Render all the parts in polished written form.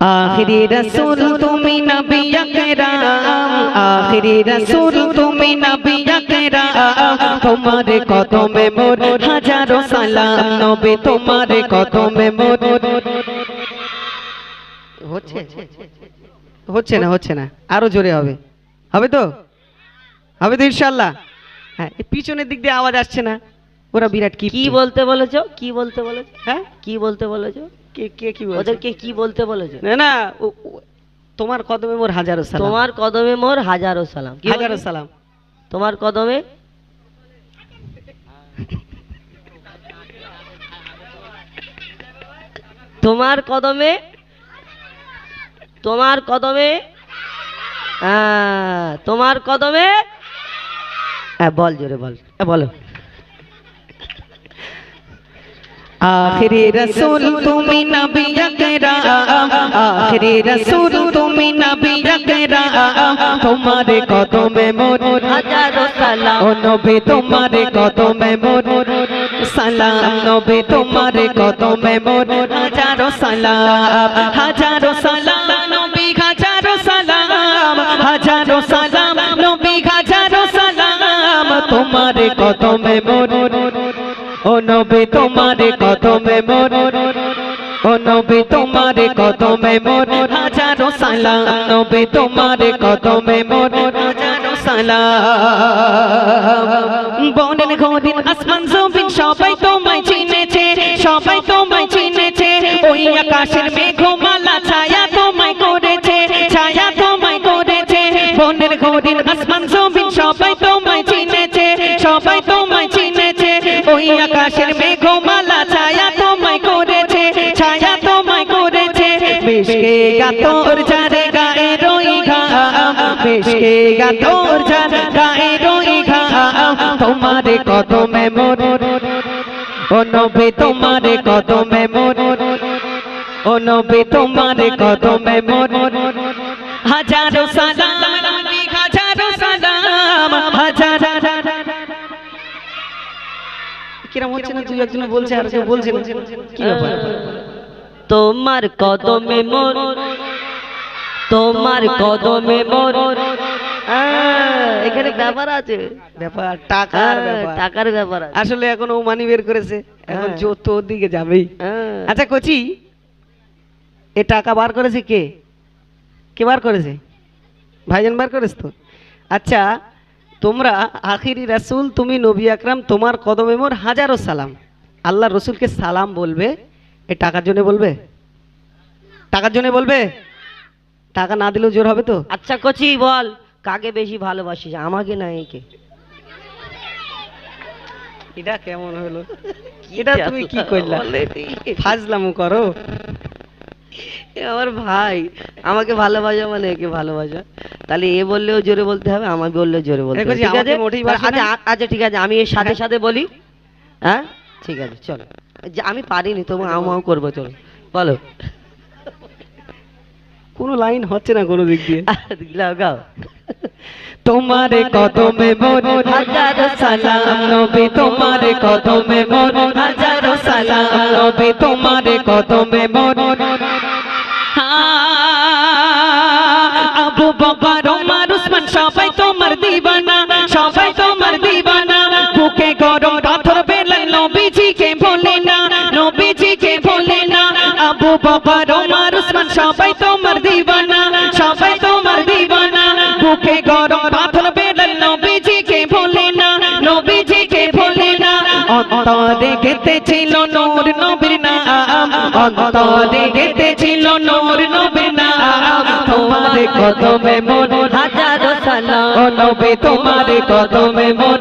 आखिरी रसूल तुमी नबी আকরাম आखिरी रसूल तुमी नबी আকরাম तुम्हारे कदमे मोर हजारों सलाम नबी तुम्हारे कदमे मोर হচ্ছে না আরো জোরে হবে তো ইনশাআল্লাহ। হ্যাঁ পিছনের দিক দিয়ে আওয়াজ আসছে না ওরা বিরাট কি বলতে বলেছো হ্যাঁ কি বলতে বলেছো কে কি বলছো ওদেরকে কি বলতে বলেছো না তোমার কদমে মোর হাজারো সালাম তোমার কদমে মোর হাজারো সালাম হাজারো সালাম তোমার কদমে তোমার কদমে তোমার কদমে তোমার কদমে বল জোরে বলো आखिरी रसूल तुमी नबी আকরাম आखिरी रसूल तुमी नबी আকরাम तुम्हारे कदमे मोर हजारों सलाम ओ नबी तुम्हारे कदमे मोर सलाम नबी तुम्हारे कदमे मोर हजारों सलाम नबी हजारों सलाम नबी हजारों सलाम तुम्हारे कदमे मोर ओ नबी तुम्हारे कदमे मोर ओ नबी तुम्हारे कदमे मोर हजारों सलाम नबी तुम्हारे कदमे मोर हजारों सलाम বনের ঘদিন আসমান জমিন সবাই তোমায় চিনেছে ওই আকাশের মেঘমালা ছায়া তোমায় করেছে বনের ঘদিন আসমান জমিন সবাই তোমায় চিনেছে ওই আকাশের মেঘমালা ছায়া তোমায় করেছে মিশকে গাতর যারে গায়ে রই ঘাম মিশকে গাতর যারে গায়ে রই ঘাম তোমারে কদমে মোর ও নবী তোমারে কদমে মোর ও নবী তোমারে কদমে মোর হাজারো সালাম নবী হাজারো সালাম কিরম হচ্ছে না দুই একজন বলছে আর কেউ বলছে না কি ব্যাপার তোমার কদমে মোর এখানে ব্যাপার আছে টাকার ব্যাপার আসলে এখন ও মানি বের করেছে এখন যত দিকে যাবেই আচ্ছা কোচি এ টাকা বার করেছে কে বার করেছে ভাইজান বার করেছে তো আচ্ছা তোমরা আখিরি রাসূল তুমি নবী আকরাম তোমার কদমে মোর হাজারো সালাম আল্লাহ রসুলকে সালাম বলবে এই টাকার জন্য বলবে টাকা না দিলেও জোর হবে তো আচ্ছা কচি বল কাকে বেশি ভালোবাসিস আমাকে না একে এটা কেমন হলো এটা তুমি কি করলা ফাজলামো করো আমার ভাই আমাকে ভালোবাসা মানে একে ভালোবাসা তাহলে এ বললেও জোরে বলতে হবে আমি বললেও জোরে বলতে হবে ঠিক আছে আচ্ছা ঠিক আছে আমি এর সাথে বলি হ্যাঁ ঠিক আছে চলো আমি পারিনি তোমার আউ করবো চলো বলো কোনো লাইন হচ্ছে না কোনো দিক দিয়ে গাও তোমারে কদমে মোর হাজারো সালাম নবী তোমারে কদমে মোর হাজারো সালাম নবী তোমারে কদমে মোর আবু বকর ওমর উসমান সবাই তোমার দিবানা বুকে গরম পাথর বেলায় নবীজিকে ভোলে না আবু বকর ওমর উসমান সবাই তোমার দিবানা বুকে গরম পাথর বেলায় নবীজিকে ভোলে না অন্তরে গেঁথেছিল নূর নবীর নাম অন্তরে গেঁথেছিল নূর নবীর নাম তোমারে কদমে মোর হাজারো সালাম ও নবী তোমারে কদমে মোর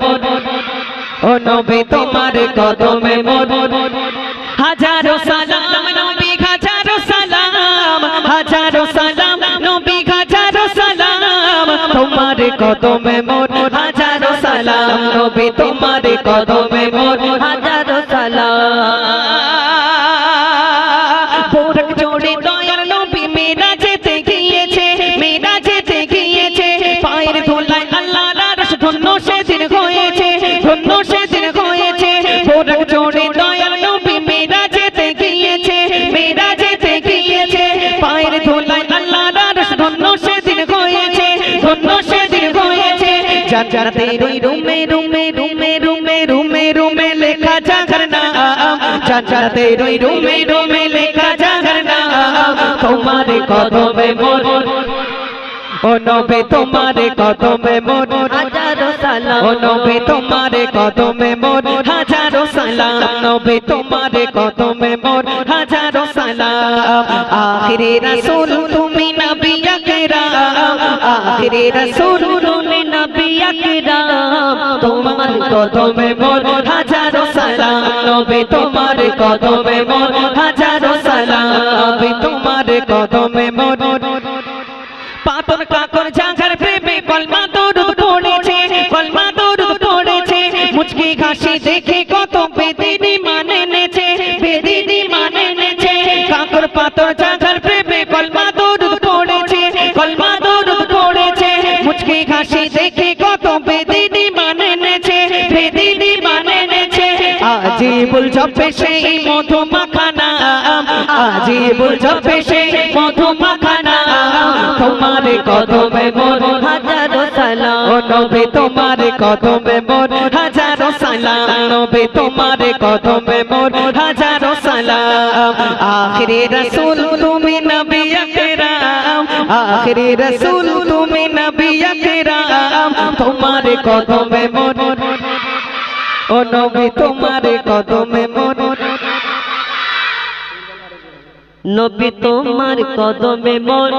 ও নবী তোমারে কদমে মোর হাজারো সালাম নবী হাজারো সালাম নবী হাজারো সালাম তোমারে কদমে মোর হাজারো সালাম নবী তোমারে কদমে মোর হাজারো সালাম বোরক জোড়ে দয়ার নবী মেরাজেতে গিয়েছে পায়ের ধুলায় আল্লাহর আরশ ধন্য সেদিন হয়েছে বোরক জোড়ে দয়ার নবী মেরাজেতে গিয়েছে পায়ের ধুলায় জান্নাতের ওই রুমে রুমে রুমে রুমে রুমে রুমে লেখা যার নাম জান্নাতের ওই রুমে রুমে লেখা যার নাম তোমার কদমে মোর ও নবী তোমার কদমে মোর হাজারো সালাম ও নবী তোমার কদমে মোর হাজারো সালাম নবী তোমার কদমে মোর হাজারো সালাম আখিরে রাসূল তুমি নবী আকরাম আখিরে রাসূল তুমি নবী আকরাম তোমার কদমে মোর হাজারো সালাম নবী তোমার কদমে মোর হাজারো সালাম নবী তোমার কদমে মোর পাতন কাকর জাগার প্রেমে কলমা দরুদ পড়েছে কলমা দরুদ পড়েছে মুচকি হাসি দেখে কত বেদিনী মানে নেছে বেদিনী মানে নেছে কাকর পাতর জাগার প্রেমে কলমা দরুদ পড়েছে কলমা দরুদ পড়েছে মুচকি হাসি দেখে কত বেদিনী মানে নেছে বেদিনী মানে নেছে আজিবুল জপে সেই মধু মাখা নাম আজিবুল জপে সেই মধু মাখা নাম তোমার কদমে মোর হাজারো সালাম ও নবী তোমার কদমে মোর হাজারো সালাম নবী তোমার কদমে মোর হাজারো সালাম আখিরে রাসূল তুমি নবী আকরাম আখিরে রাসূল তুমি নবী আকরাম তোমার কদমে মোর ও নবী তোমার কদমে মোর নবী তোমার কদমে মোর